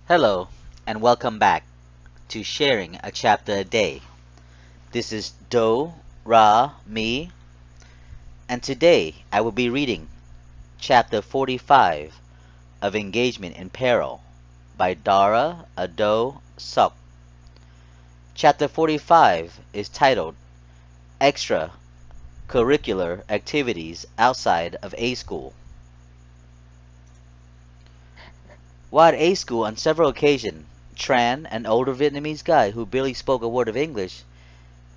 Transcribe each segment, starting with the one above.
Hello, and welcome back to Sharing a Chapter a Day. This is Me, and today I will be reading Chapter 45 of Engagement in Peril by Dara, Odoe, Sup. Chapter 45 is titled Extracurricular Activities Outside of A School. While at A School on several occasions, Tran, an older Vietnamese guy who barely spoke a word of English,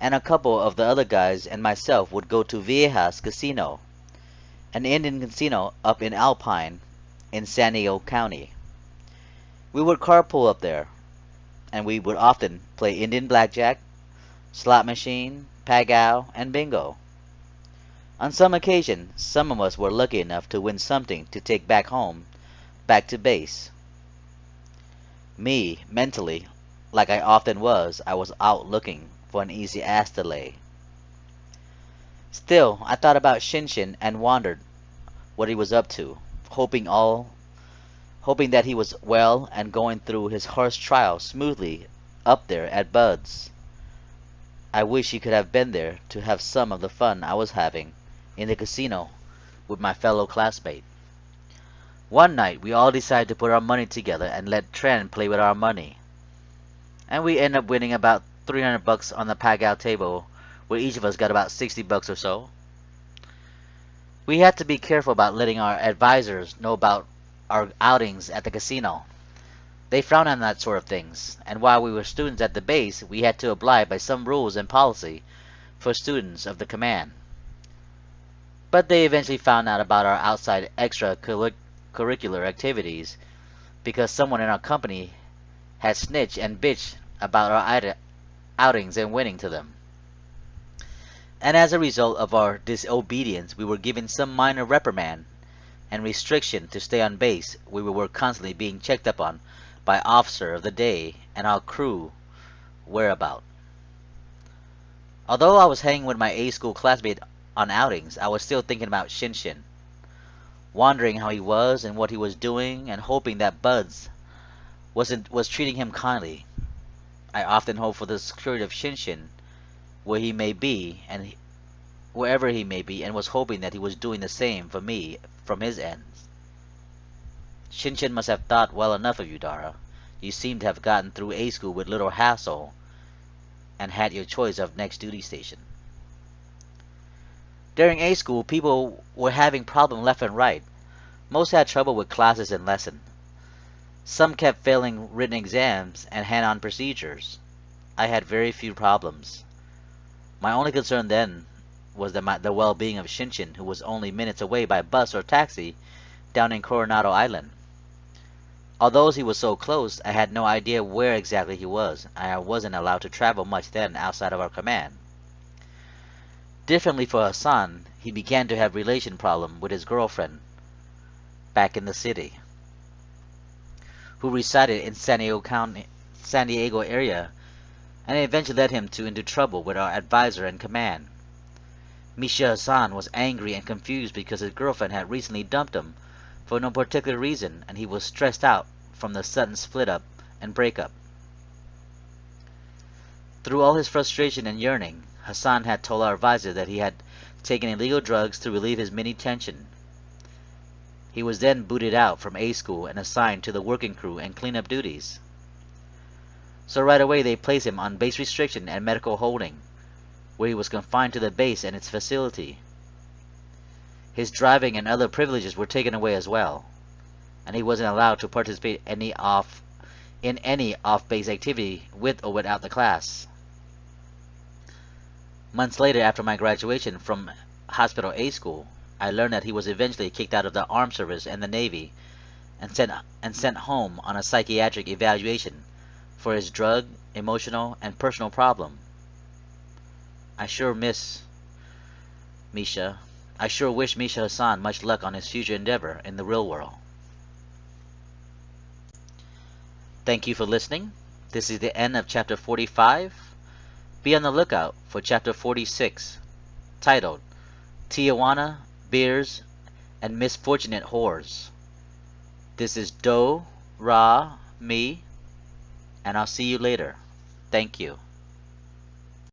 and a couple of the other guys and myself would go to Viejas Casino, an Indian casino up in Alpine in San Diego County. We would carpool up there, and we would often play Indian blackjack, slot machine, pagao, and bingo. On some occasion, some of us were lucky enough to win something to take back home, back to base. Me, mentally, like I often was, I was out looking for an easy ass to lay. Still, I thought about Shinshin and wondered what he was up to, hoping that he was well and going through his harsh trial smoothly up there at Bud's. I wish he could have been there to have some of the fun I was having in the casino with my fellow classmate. One night we all decided to put our money together and let Tran play with our money. And we ended up winning about $300 on the pagao table, where each of us got about $60 or so. We had to be careful about letting our advisors know about our outings at the casino. They frown on that sort of things, and while we were students at the base, we had to abide by some rules and policy for students of the command. But they eventually found out about our outside extracurricular activities because someone in our company had snitched and bitched about our outings and winning to them. And as a result of our disobedience, we were given some minor reprimand and restriction to stay on base, where we were constantly being checked up on by officer of the day and our crew whereabout. Although I was hanging with my A school classmate on outings, I was still thinking about Shinshin, wondering how he was and what he was doing, and hoping that Buds was treating him kindly. I often hope for the security of Shinshin where he may be, and wherever he may be, and was hoping that he was doing the same for me from his end. Shinshin must have thought well enough of you, Dara. You seem to have gotten through A school with little hassle and had your choice of next duty station. During A school, people were having problems left and right. Most had trouble with classes and lessons. Some kept failing written exams and hand-on procedures. I had very few problems. My only concern then was the well-being of Shinshin, who was only minutes away by bus or taxi down in Coronado Island. Although he was so close, I had no idea where exactly he was, and I wasn't allowed to travel much then outside of our command. Differently for Hassan, he began to have relation problem with his girlfriend back in the city, who resided in San Diego area, and it eventually led him into trouble with our advisor and command. Misha Hassan was angry and confused because his girlfriend had recently dumped him for no particular reason, and he was stressed out from the sudden split up and breakup. Through all his frustration and yearning, Hassan had told our advisor that he had taken illegal drugs to relieve his mini tension. He was then booted out from A school and assigned to the working crew and cleanup duties. So right away they placed him on base restriction and medical holding, where he was confined to the base and its facility. His driving and other privileges were taken away as well, and he wasn't allowed to participate in any off-base activity with or without the class. Months later, after my graduation from Hospital A School, I learned that he was eventually kicked out of the Armed Service and the Navy and sent home on a psychiatric evaluation for his drug, emotional, and personal problem. I sure wish Misha Hassan much luck on his future endeavor in the real world. Thank you for listening. This is the end of chapter 45. Be on the lookout for chapter 46, titled Tijuana, Beers, and Misfortunate Whores. This is Dara, me, and I'll see you later. Thank you.